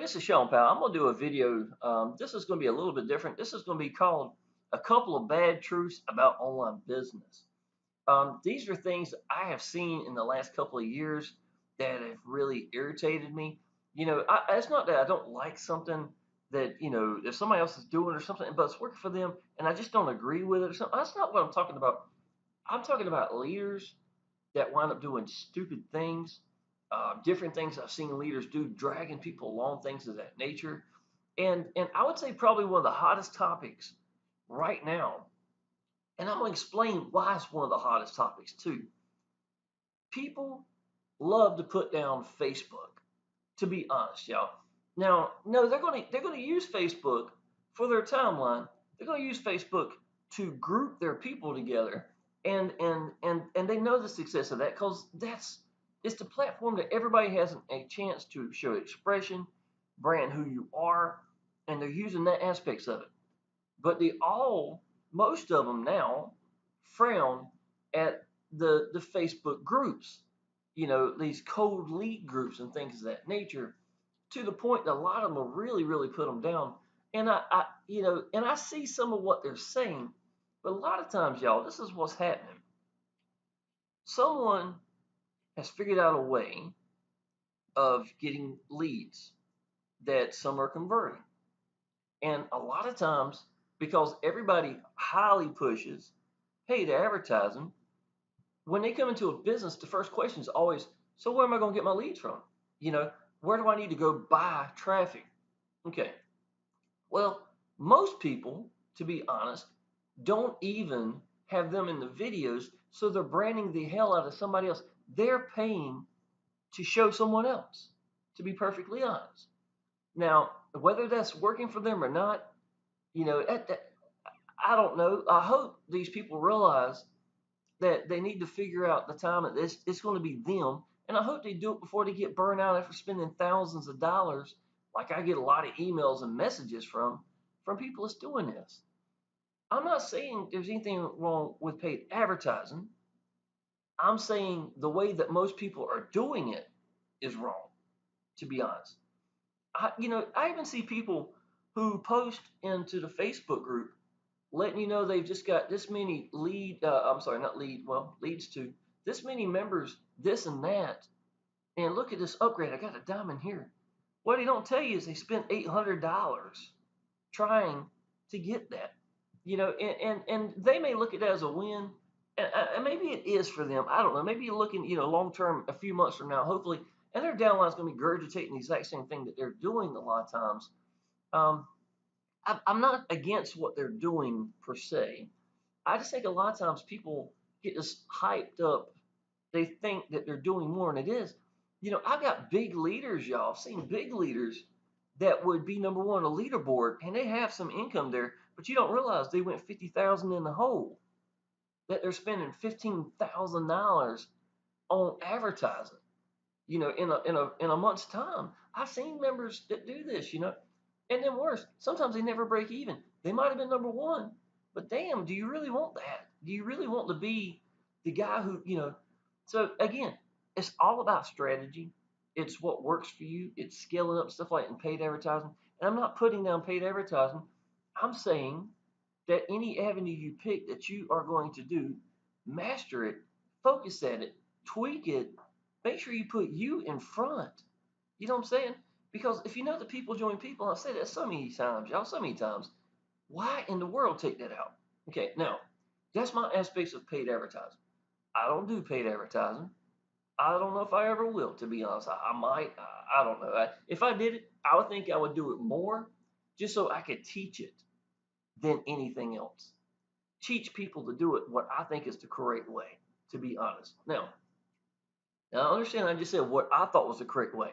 this is Shawn Powell. I'm going to do a video. This is going to be a little bit different. This is going to be called A Couple of Bad Truths About Online Business. These are things that I have seen in the last couple of years that have really irritated me. It's not that I don't like something that, if somebody else is doing or something, but it's working for them and I just don't agree with it or something. That's not what I'm talking about. I'm talking about leaders that wind up doing stupid things, different things I've seen leaders do, dragging people along, things of that nature. And I would say probably one of the hottest topics right now, and I'm going to explain why it's one of the hottest topics too. People love to put down Facebook, to be honest, y'all. Now, no, they're going to use Facebook for their timeline. They're going to use Facebook to group their people together, and they know the success of that because it's the platform that everybody has a chance to show expression, brand who you are, and they're using that aspects of it. But most of them now frown at the Facebook groups, these cold lead groups and things of that nature, to the point that a lot of them will really, really put them down. And I see some of what they're saying, but a lot of times, y'all, this is what's happening. Someone has figured out a way of getting leads that some are converting. And a lot of times, because everybody highly pushes paid advertising, when they come into a business, the first question is always, so where am I going to get my leads from? Where do I need to go buy traffic? Okay. Well, most people, to be honest, don't even have them in the videos, so they're branding the hell out of somebody else. They're paying to show someone else, to be perfectly honest. Now, whether that's working for them or not, I don't know. I hope these people realize that they need to figure out the time that it's going to be them. And I hope they do it before they get burned out after spending thousands of dollars. Like I get a lot of emails and messages from people that's doing this. I'm not saying there's anything wrong with paid advertising. I'm saying the way that most people are doing it is wrong, to be honest. I even see people who post into the Facebook group letting you know they've just got this many I'm sorry, not lead, well, leads to this many members, this and that. And look at this upgrade. I got a diamond here. What they don't tell you is they spent $800 trying to get that. And they may look at that as a win. And maybe it is for them. I don't know. Maybe you're looking, long term, a few months from now, hopefully, and their downline is going to be regurgitating the exact same thing that they're doing a lot of times. Um, I'm not against what they're doing per se. I just think a lot of times people get this hyped up. They think that they're doing more than it is. I've got big leaders, y'all. I've seen big leaders that would be number one on a leaderboard, and they have some income there, but you don't realize they went 50,000 in the hole. That they're spending $15,000 on advertising. In a month's time. I've seen members that do this. And then worse, sometimes they never break even. They might have been number one, but damn, do you really want that? Do you really want to be the guy who? So again, it's all about strategy. It's what works for you. It's scaling up stuff like in paid advertising. And I'm not putting down paid advertising. I'm saying that any avenue you pick that you are going to do, master it, focus at it, tweak it, make sure you put you in front. You know what I'm saying? Because if you know the people join people, I've said that so many times, y'all, so many times. Why in the world take that out? Okay, now that's my aspects of paid advertising. I don't do paid advertising. I don't know if I ever will, to be honest. I might. I don't know. If I did it, I would think I would do it more just so I could teach it than anything else. Teach people to do it what I think is the correct way, to be honest. Now I understand I just said what I thought was the correct way.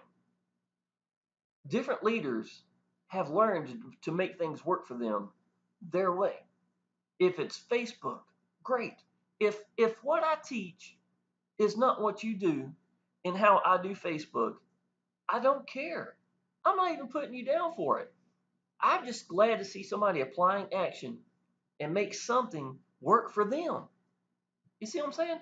Different leaders have learned to make things work for them their way. If it's Facebook, great. If what I teach is not what you do and how I do Facebook, I don't care. I'm not even putting you down for it. I'm just glad to see somebody applying action and make something work for them. You see what I'm saying?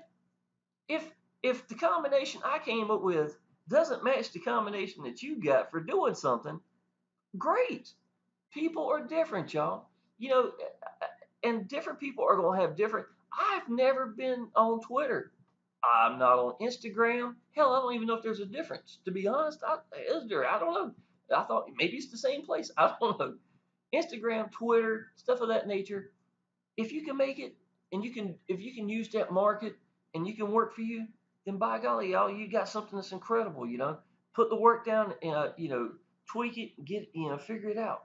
If if the combination I came up with doesn't match the combination that you got for doing something, Great. People are different, y'all. You know, and different people are going to have different. I've never been on Twitter. I'm not on Instagram. Hell, I don't even know if there's a difference. To be honest, is there? I don't know. I thought maybe it's the same place. I don't know. Instagram, Twitter, stuff of that nature. If you can make it, and if you can use that market, and you can work for you, then by golly, y'all, you got something that's incredible. Put the work down, and tweak it, figure it out.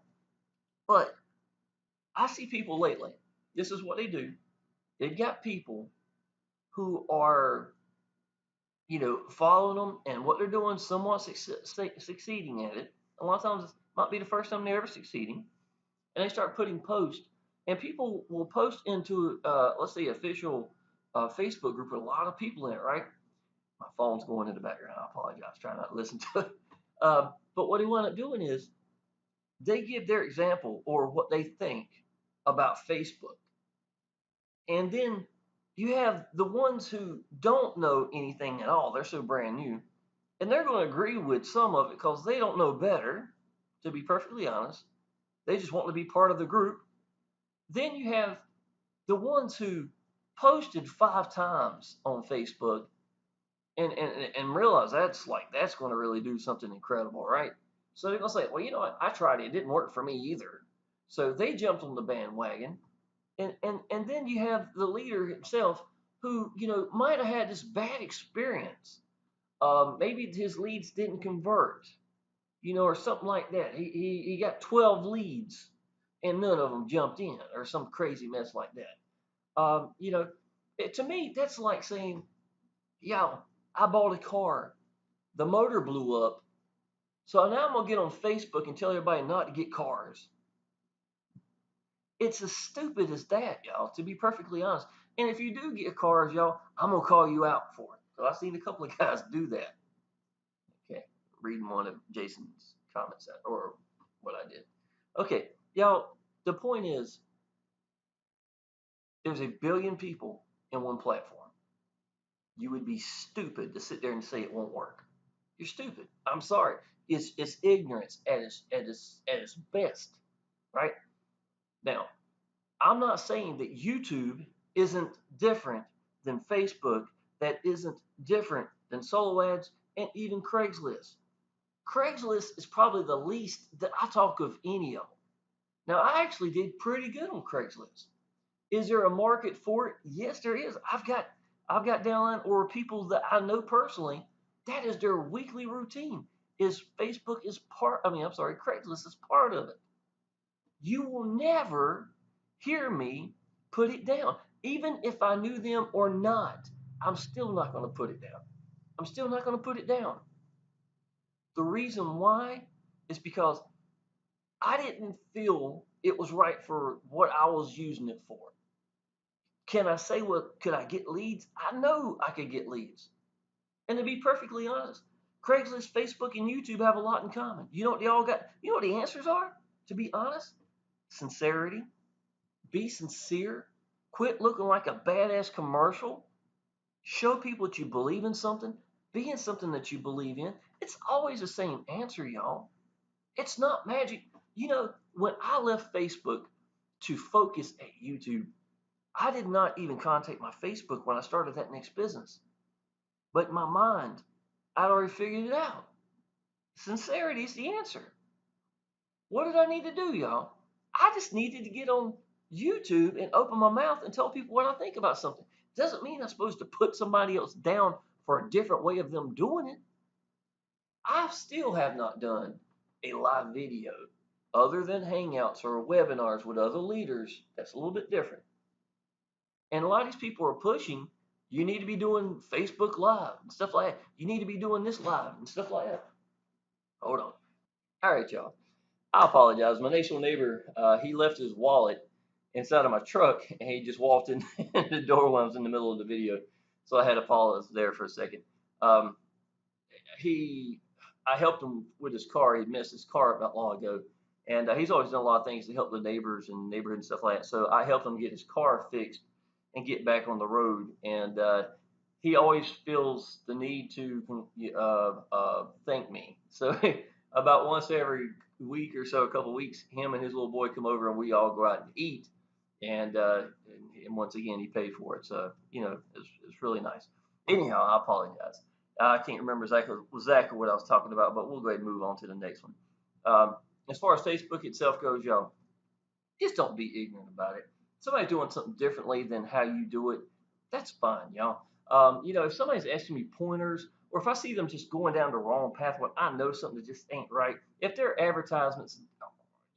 But I see people lately. This is what they do. They've got people who are, following them and what they're doing, somewhat succeeding at it. A lot of times it might be the first time they're ever succeeding, and they start putting posts, and people will post into, let's say, official Facebook group with a lot of people in it, right? My phone's going in the background. I apologize. Try not to listen to it. But what they wind up doing is they give their example or what they think about Facebook. And then you have the ones who don't know anything at all. They're so brand new. And they're going to agree with some of it because they don't know better, to be perfectly honest. They just want to be part of the group. Then you have the ones who posted 5 times on Facebook and realize that's going to really do something incredible, right? So they're going to say, well, you know what? I tried it. It didn't work for me either. So they jumped on the bandwagon. And then you have the leader himself who, might have had this bad experience. Maybe his leads didn't convert, or something like that. He got 12 leads and none of them jumped in or some crazy mess like that. To me, that's like saying, yeah, I bought a car. The motor blew up. So now I'm going to get on Facebook and tell everybody not to get cars. It's as stupid as that, y'all, to be perfectly honest. And if you do get cars, y'all, I'm going to call you out for it. So I've seen a couple of guys do that. Okay, reading one of Jason's comments or what I did. Okay, y'all, the point is there's a billion people in one platform. You would be stupid to sit there and say it won't work. You're stupid. I'm sorry. It's ignorance at its best, right? Now, I'm not saying that YouTube isn't different than Facebook, that isn't different than solo ads and even Craigslist. Craigslist is probably the least that I talk of any of them. Now, I actually did pretty good on Craigslist. Is there a market for it? Yes, there is. I've got downline or people that I know personally. That is their weekly routine. Is Facebook is part. I mean, I'm sorry, Craigslist is part of it. You will never hear me put it down, even if I knew them or not. I'm still not going to put it down. I'm still not going to put it down. The reason why is because I didn't feel it was right for what I was using it for. Can I say what could I get leads? I know I could get leads. And to be perfectly honest, Craigslist, Facebook, and YouTube have a lot in common. You know what they all got? You know what the answers are? To be honest, sincerity. Be sincere. Quit looking like a badass commercial. Show people that you believe in something. Be in something that you believe in. It's always the same answer, y'all. It's not magic. When I left Facebook to focus at YouTube, I did not even contact my Facebook when I started that next business. But in my mind, I'd already figured it out. Sincerity is the answer. What did I need to do, y'all? I just needed to get on YouTube and open my mouth and tell people what I think about something. Doesn't mean I'm supposed to put somebody else down for a different way of them doing it. I still have not done a live video other than hangouts or webinars with other leaders. That's a little bit different. And a lot of these people are pushing, you need to be doing Facebook Live and stuff like that. You need to be doing this live and stuff like that. Hold on. All right, y'all. I apologize. My next door neighbor, he left his wallet inside of my truck, and he just walked in the door when I was in the middle of the video. So I had to pause there for a second. Um, I helped him with his car. He'd messed his car up not long ago, and he's always done a lot of things to help the neighbors and neighborhood and stuff like that. So I helped him get his car fixed and get back on the road. And he always feels the need to thank me. So about once every week or so, a couple of weeks, him and his little boy come over and we all go out and eat. And once again, he paid for it. So, it's really nice. Anyhow, I apologize. I can't remember exactly what I was talking about, but we'll go ahead and move on to the next one. As far as Facebook itself goes, y'all, just don't be ignorant about it. Somebody doing something differently than how you do it, that's fine, y'all. If somebody's asking me pointers, or if I see them just going down the wrong path when I know something that just ain't right, if their advertisements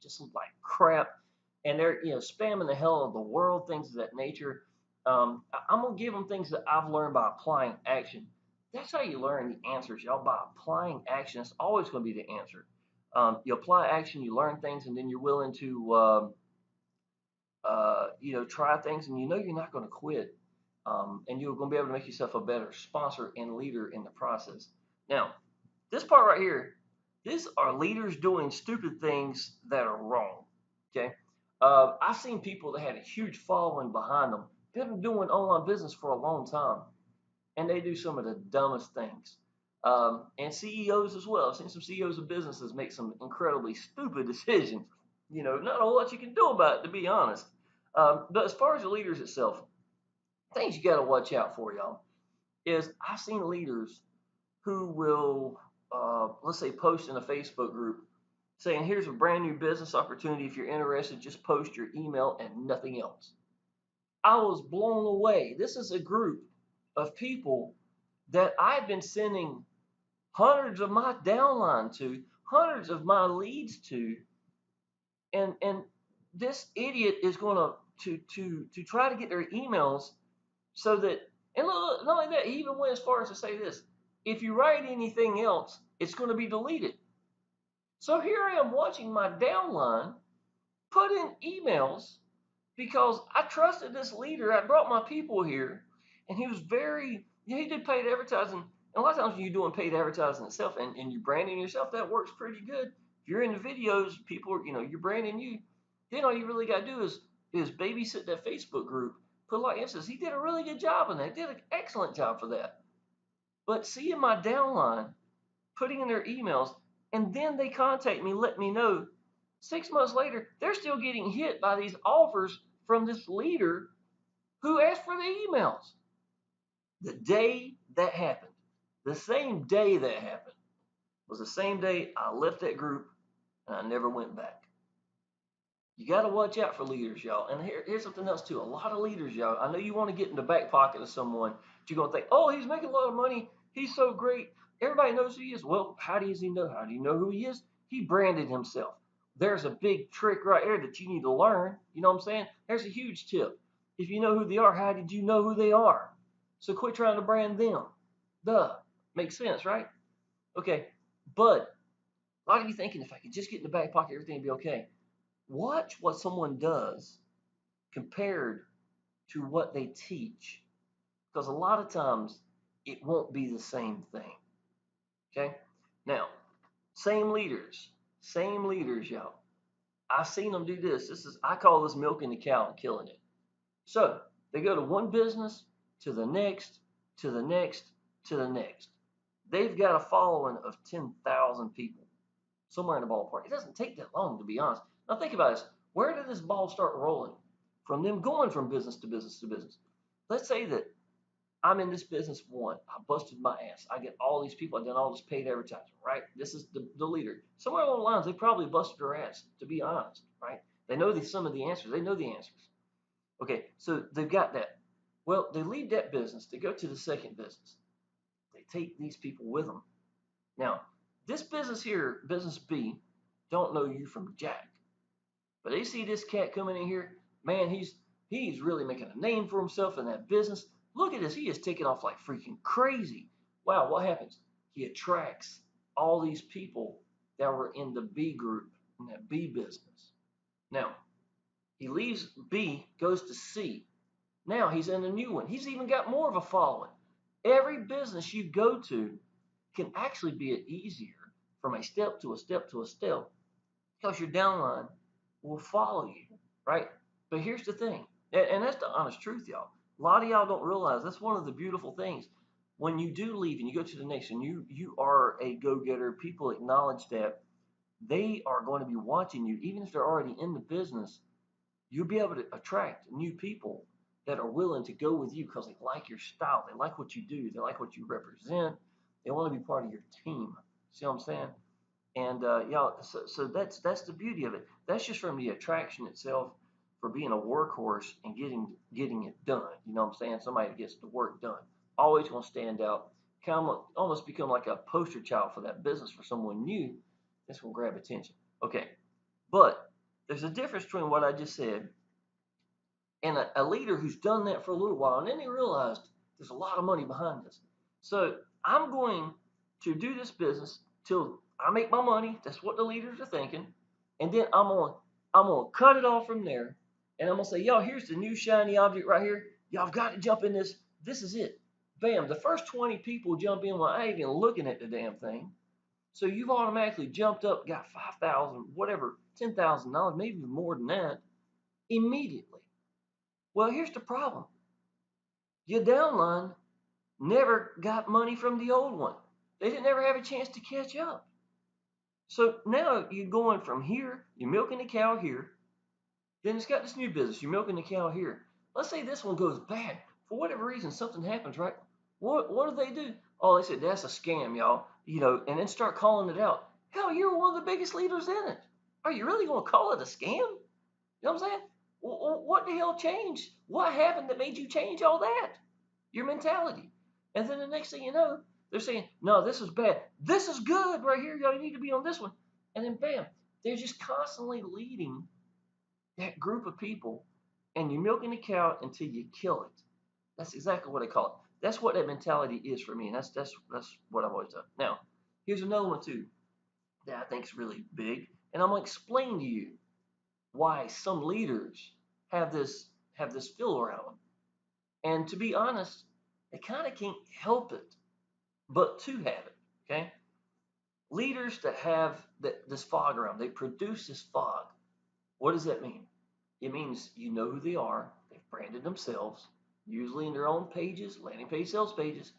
just look like crap and they're spamming the hell out of the world, things of that nature, I'm gonna give them things that I've learned by applying action. That's how you learn the answers, y'all. By applying action, it's always going to be the answer. You apply action, you learn things, and then you're willing to try things, and you're not going to quit, and you're going to be able to make yourself a better sponsor and leader in the process. Now, this part right here, these are leaders doing stupid things that are wrong. Okay, I've seen people that had a huge following behind them, been doing online business for a long time, and they do some of the dumbest things. And CEOs as well. I've seen some CEOs of businesses make some incredibly stupid decisions. Not a whole lot you can do about it, to be honest. But as far as the leaders itself, things you got to watch out for, y'all, is I've seen leaders who will, let's say, post in a Facebook group saying, here's a brand new business opportunity. If you're interested, just post your email and nothing else. I was blown away. This is a group of people that I've been sending hundreds of my downline to, hundreds of my leads to, and this idiot is going to try to get their emails so that, and not only that, he even went as far as to say this: if you write anything else, it's going to be deleted. So here I am watching my downline put in emails because I trusted this leader. I brought my people here, and he was he did paid advertising. And a lot of times when you're doing paid advertising itself and you're branding yourself, that works pretty good. If you're in the videos, people are, you're branding you, then all you really got to do is babysit that Facebook group, put like emphasis. He did a really good job on that. He did an excellent job for that. But seeing my downline putting in their emails, and then they contact me, let me know 6 months later, they're still getting hit by these offers from this leader who asked for the emails. The day that happened, the same day that happened, was the same day I left that group and I never went back. You got to watch out for leaders, y'all. And here's something else, too. A lot of leaders, y'all, I know you want to get in the back pocket of someone, but you're going to think, oh, he's making a lot of money. He's so great. Everybody knows who he is. Well, how does he know? How do you know who he is? He branded himself. There's a big trick right there that you need to learn. You know what I'm saying? There's a huge tip. If you know who they are, how did you know who they are? So quit trying to brand them. Duh. Makes sense, right? Okay. But a lot of you thinking, if I could just get in the back pocket, everything would be okay. Watch what someone does compared to what they teach, because a lot of times it won't be the same thing. Okay? Now, same leaders, y'all. I've seen them do this. I call this milking the cow and killing it. So they go to one business, to the next, to the next, to the next. They've got a following of 10,000 people, somewhere in the ballpark. It doesn't take that long, to be honest. Now think about this. Where did this ball start rolling? From them going from business to business to business. Let's say that I'm in this business one. I busted my ass. I get all these people. I've done all this paid advertising, right? This is the leader. Somewhere along the lines, they probably busted their ass, to be honest, right? They know some of the answers. They know the answers. Okay, so they've got that. Well, they leave that business. They go to the second business. They take these people with them. Now, this business here, business B, don't know you from Jack. But they see this cat coming in here, man, he's really making a name for himself in that business. Look at this, he is taking off like freaking crazy. Wow, what happens? He attracts all these people that were in the B group, in that B business. Now, he leaves B, goes to C. Now he's in a new one. He's even got more of a following. Every business you go to can actually be easier from a step to a step to a step, because your downline will follow you, right? But here's the thing, and that's the honest truth, y'all. A lot of y'all don't realize that's one of the beautiful things. When you do leave and you go to the next, and you are a go-getter, people acknowledge that. they are going to be watching you, even if they're already in the business. You'll be able to attract new people that are willing to go with you because they like your style, they like what you do, they like what you represent, they want to be part of your team. See what I'm saying? And so that's the beauty of it. That's just from the attraction itself for being a workhorse and getting it done. You know what I'm saying? Somebody that gets the work done. Always gonna stand out. Kind of almost become like a poster child for that business for someone new that's gonna grab attention. Okay, but there's a difference between what I just said and a leader who's done that for a little while, and then they realized there's a lot of money behind this. So I'm going to do this business till I make my money. That's what the leaders are thinking, and then I'm gonna cut it off from there, and I'm gonna say, y'all, here's the new shiny object right here. Y'all have got to jump in this. This is it. Bam! The first 20 people jump in while I ain't even looking at the damn thing. So you've automatically jumped up, got 5,000, whatever, $10,000, maybe even more than that, immediately. Well, here's the problem. Your downline never got money from the old one. They didn't ever have a chance to catch up. So now you're going from here, you're milking the cow here, then it's got this new business, you're milking the cow here. Let's say this one goes bad. For whatever reason, something happens, right? What do? Oh, they said that's a scam, y'all. And then start calling it out. Hell, you're one of the biggest leaders in it. Are you really gonna call it a scam? You know what I'm saying? What the hell changed? What happened that made you change all that? Your mentality. And then the next thing you know, they're saying, no, this is bad. This is good right here. You need to be on this one. And then bam, they're just constantly leading that group of people, and you're milking the cow until you kill it. That's exactly what I call it. That's what that mentality is for me, and that's what I've always done. Now, here's another one too that I think is really big, and I'm gonna explain to you why some leaders have this feel around them. And to be honest, they kind of can't help it but to have it. Okay, leaders that have this fog around, they produce this fog. What does that mean? It means you know who they are. They've branded themselves, usually in their own pages, landing page sales pages.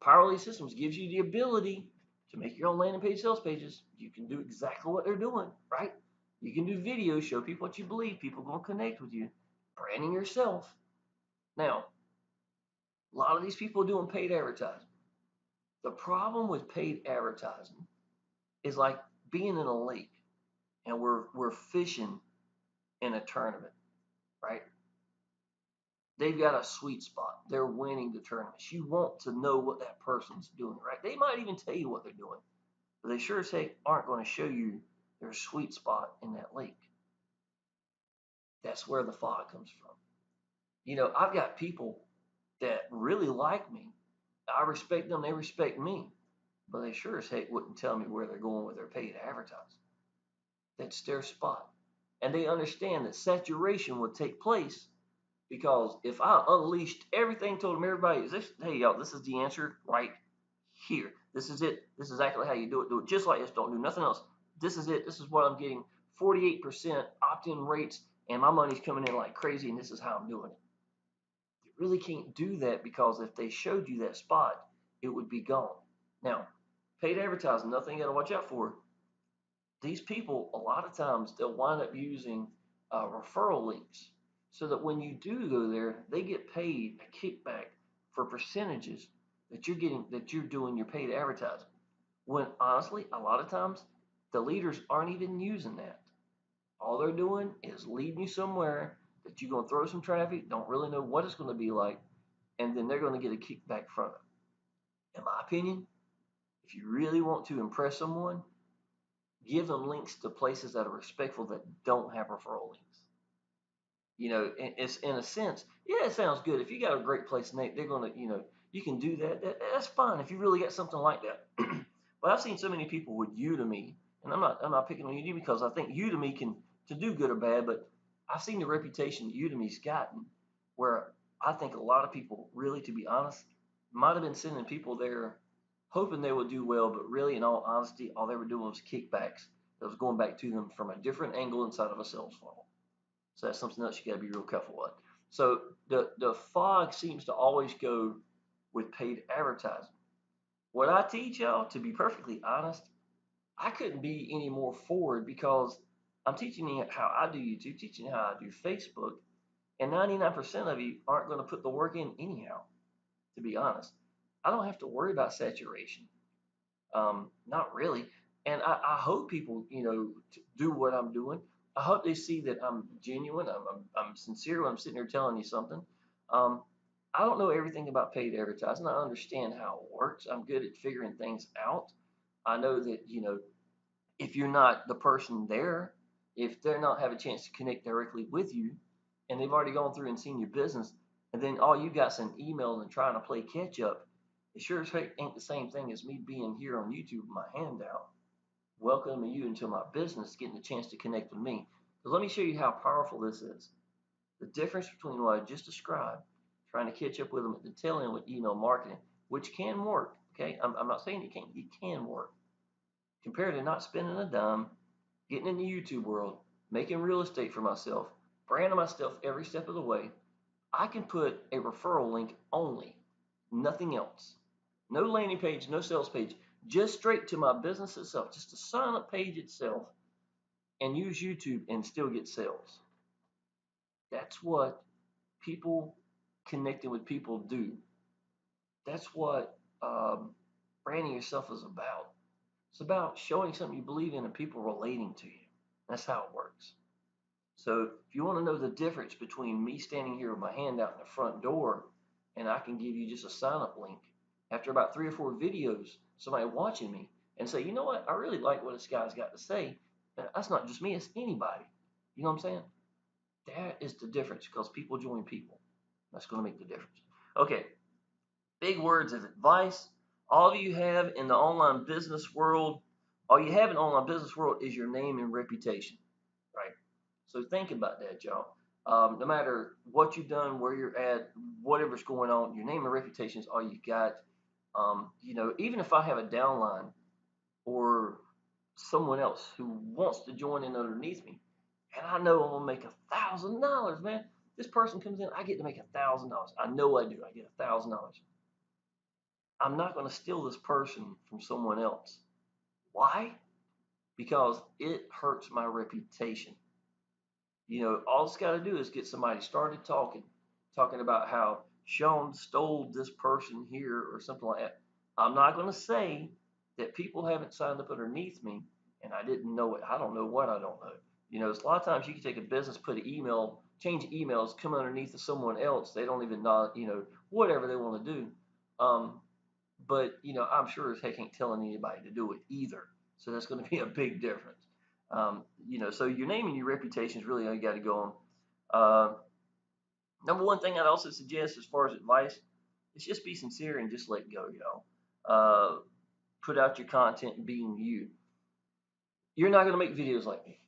Power Lead Systems gives you the ability to make your own landing page sales pages. You can do exactly what they're doing, right? You can do videos, show people what you believe. People are going to connect with you. Branding yourself. Now, a lot of these people are doing paid advertising. The problem with paid advertising is like being in a lake and we're fishing in a tournament, right? They've got a sweet spot. They're winning the tournaments. You want to know what that person's doing, right? They might even tell you what they're doing, but they sure as heck aren't going to show you their sweet spot in that lake. That's where the fog comes from. I've got people that really like me. I respect them, they respect me, but they sure as heck wouldn't tell me where they're going with their paid advertising. That's their spot. And they understand that saturation would take place because if I unleashed everything, told them everybody, hey, y'all, this is the answer right here. This is it. This is exactly how you do it. Do it just like this. Don't do nothing else. This is it. This is what I'm getting. 48% opt-in rates, and my money's coming in like crazy, and this is how I'm doing it. You really can't do that because if they showed you that spot, it would be gone. Now, paid advertising, nothing you got to watch out for. These people, a lot of times, they'll wind up using referral links so that when you do go there, they get paid a kickback for percentages that you're doing your paid advertising. When honestly, a lot of times, the leaders aren't even using that. All they're doing is leading you somewhere that you're going to throw some traffic, don't really know what it's going to be like, and then they're going to get a kickback from it. In my opinion, if you really want to impress someone, give them links to places that are respectful that don't have referral links. It's in a sense, yeah, it sounds good. If you got a great place, Nate, they're gonna, you can do that. That's fine if you really got something like that. But I've seen so many people with Udemy, and I'm not picking on Udemy because I think Udemy can to do good or bad, but I've seen the reputation Udemy's gotten, where I think a lot of people, really, to be honest, might have been sending people there hoping they would do well, but really, in all honesty, all they were doing was kickbacks that was going back to them from a different angle inside of a sales funnel. So that's something else you got to be real careful with. So the fog seems to always go with paid advertising. What I teach y'all, to be perfectly honest, I couldn't be any more forward because I'm teaching you how I do YouTube, teaching you how I do Facebook, and 99% of you aren't going to put the work in anyhow, to be honest. I don't have to worry about saturation. Not really. And I hope people, do what I'm doing. I hope they see that I'm genuine. I'm sincere when I'm sitting here telling you something. Um, I don't know everything about paid advertising. I understand how it works. I'm good at figuring things out. I know that, if you're not the person there, if they're not have a chance to connect directly with you, and they've already gone through and seen your business, and then all you got's an email and trying to play catch up, it sure as heck ain't the same thing as me being here on YouTube with my hand out, welcoming you into my business, getting the chance to connect with me. Because let me show you how powerful this is. The difference between what I just described, trying to catch up with them at the tail end with email marketing, which can work. Okay, I'm not saying it can't. It can work compared to not spending a dime, getting in the YouTube world, making real estate for myself, branding myself every step of the way. I can put a referral link only, nothing else. No landing page, no sales page, just straight to my business itself, just a sign up page itself, and use YouTube and still get sales. That's what people connecting with people do. That's what branding yourself is about. It's about showing something you believe in and people relating to you. That's how it works. So if you want to know the difference between me standing here with my hand out in the front door and I can give you just a sign up link after about 3 or 4 videos, somebody watching me and say, you know what, I really like what this guy's got to say. That's not just me, it's anybody. You know what I'm saying? That is the difference because people join people. That's going to make the difference. Okay, big words of advice. All you have in the online business world, all you have in the online business world is your name and reputation, right? So think about that, y'all. No matter what you've done, where you're at, whatever's going on, your name and reputation is all you got. Even if I have a downline or someone else who wants to join in underneath me, and I know I'm gonna make $1,000, man. This person comes in, I get to make $1,000. I know I do. I get $1,000. I'm not gonna steal this person from someone else. Why? Because it hurts my reputation. All it's got to do is get somebody started talking about how Shawn stole this person here or something like that. I'm not going to say that people haven't signed up underneath me and I didn't know it. I don't know what I don't know. It's a lot of times you can take a business, put an email, change emails, come underneath of someone else. They don't even know, whatever they want to do. But I'm sure as heck ain't telling anybody to do it either. So that's going to be a big difference. So your name and your reputation is really all you got to go on. Number one thing I'd also suggest as far as advice is just be sincere and just let go, y'all. Put out your content being you. You're not going to make videos like me.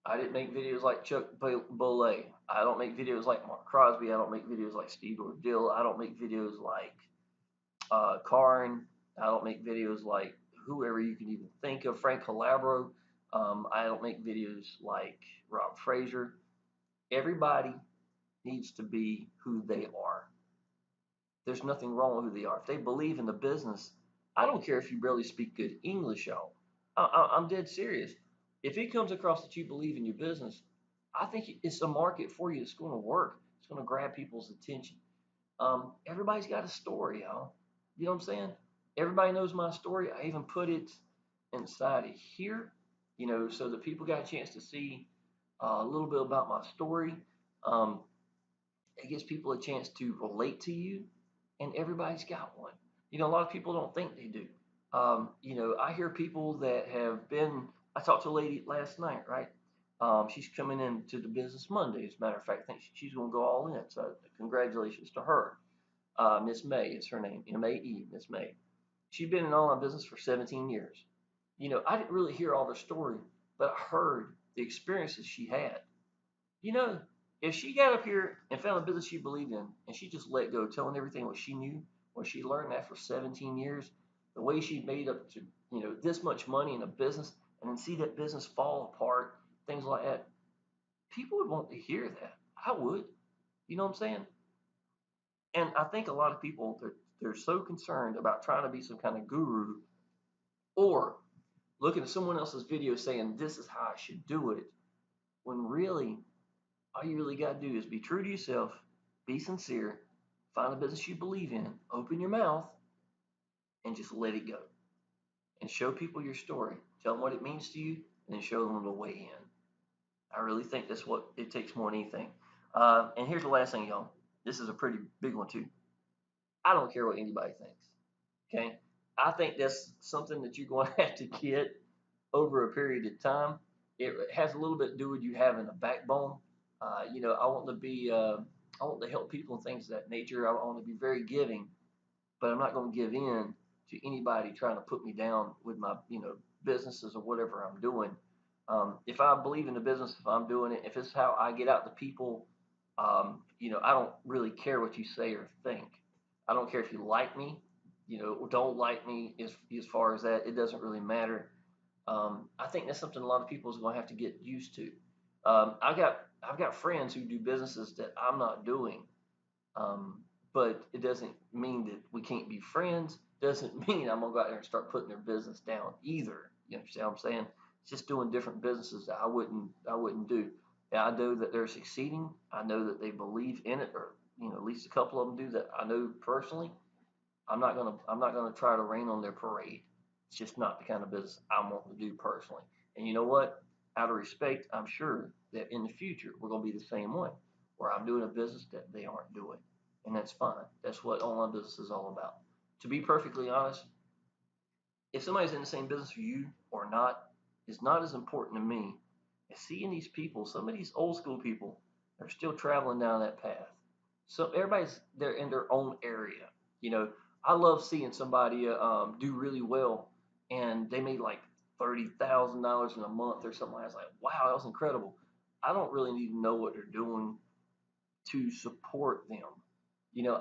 I didn't make videos like Chuck Bolle. I don't make videos like Mark Crosby. I don't make videos like Steve Dill. I don't make videos like Karn. I don't make videos like whoever you can even think of, Frank Calabro. I don't make videos like Rob Fraser. Everybody needs to be who they are. There's nothing wrong with who they are. If they believe in the business, I don't care if you barely speak good English, y'all. I'm dead serious. If it comes across that you believe in your business, I think it's a market for you. It's going to work. It's going to grab people's attention. Everybody's got a story, y'all. You know what I'm saying? Everybody knows my story. I even put it inside of here, so that people got a chance to see a little bit about my story. Um, it gives people a chance to relate to you, and everybody's got one. A lot of people don't think they do. I hear people that have been. I talked to a lady last night, right? She's coming into the business Monday. As a matter of fact, I think she's going to go all in. So congratulations to her. Miss May is her name, M-A-E, Miss May. She's been in online business for 17 years. I didn't really hear all the story, but I heard the experiences she had. You know, if she got up here and found a business she believed in and she just let go, telling everything what she knew, what she learned after 17 years, the way she made up to, this much money in a business and then see that business fall apart, things like that, people would want to hear that. I would. You know what I'm saying? And I think a lot of people, they're so concerned about trying to be some kind of guru or looking at someone else's video saying this is how I should do it, when really all you really got to do is be true to yourself, be sincere, find a business you believe in, open your mouth, and just let it go. And show people your story. Tell them what it means to you, and then show them the way in. I really think that's what it takes more than anything. And here's the last thing, y'all. This is a pretty big one, too. I don't care what anybody thinks. Okay? I think that's something that you're going to have to get over a period of time. It has a little bit to do with you having a backbone. I want to be, I want to help people and things of that nature. I want to be very giving, but I'm not going to give in to anybody trying to put me down with my, businesses or whatever I'm doing. If I believe in the business, if I'm doing it, if it's how I get out to people, I don't really care what you say or think. I don't care if you like me, or don't like me as far as that. It doesn't really matter. I think that's something a lot of people is going to have to get used to. I've got friends who do businesses that I'm not doing, um, but it doesn't mean that we can't be friends. Doesn't mean I'm gonna go out there and start putting their business down either. You understand what I'm saying? It's just doing different businesses that I wouldn't do. And I know that they're succeeding. I know that they believe in it, or at least a couple of them do that I know personally. I'm not gonna try to rain on their parade. It's just not the kind of business I want to do personally. And you know what? Out of respect, I'm sure that in the future we're gonna be the same way, where I'm doing a business that they aren't doing, and that's fine. That's what online business is all about. To be perfectly honest, if somebody's in the same business for you or not is not as important to me as seeing these people, some of these old school people are still traveling down that path. So everybody's they're in their own area. You know, I love seeing somebody do really well, and they made like $30,000 in a month or something. I was like, wow, that was incredible. I don't really need to know what they're doing to support them.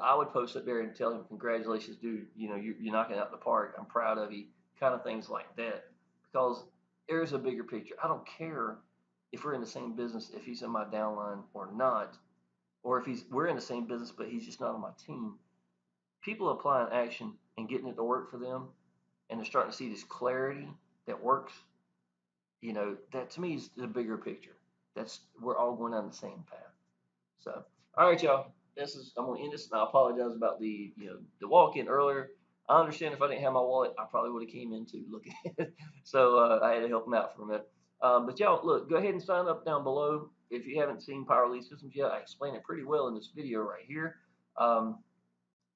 I would post up there and tell him, "Congratulations, dude. You're knocking it out the park. I'm proud of you." Kind of things like that, because there's a bigger picture. I don't care if we're in the same business, if he's in my downline or not, or if we're in the same business but he's just not on my team. People applying action and getting it to work for them, and they're starting to see this clarity that works. That to me is the bigger picture. That's we're all going down the same path. So, all right, y'all. I'm gonna end this, and I apologize about the walk in earlier. I understand if I didn't have my wallet, I probably would have came in to look at it. So I had to help him out for a minute. But y'all, look, go ahead and sign up down below if you haven't seen Power Lead Systems yet. I explain it pretty well in this video right here. Um,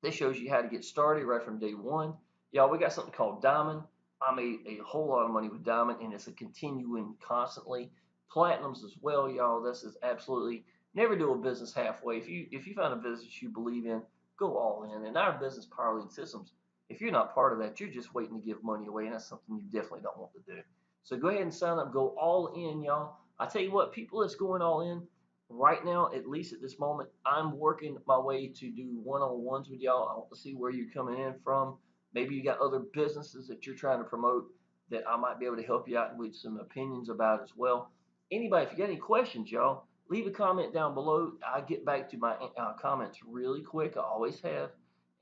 this shows you how to get started right from day one. Y'all, we got something called Diamond. I made a whole lot of money with Diamond, and it's a continuing constantly. Platinums as well, y'all. This is absolutely never do a business halfway. If you find a business you believe in, go all in. And our business, Power Lead Systems, if you're not part of that, you're just waiting to give money away, and that's something you definitely don't want to do. So go ahead and sign up. Go all in, y'all. I tell you what, people that's going all in, right now, at least at this moment, I'm working my way to do one-on-ones with y'all. I want to see where you're coming in from. Maybe you got other businesses that you're trying to promote that I might be able to help you out with some opinions about as well. Anybody, if you got any questions, y'all, leave a comment down below. I get back to my comments really quick. I always have,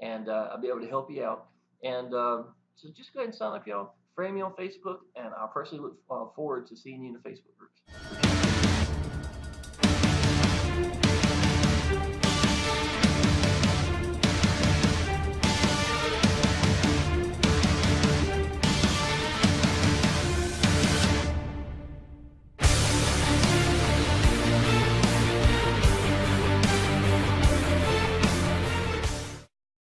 and I'll be able to help you out. And so just go ahead and sign up, y'all. Friend me on Facebook, and I personally look forward to seeing you in the Facebook groups.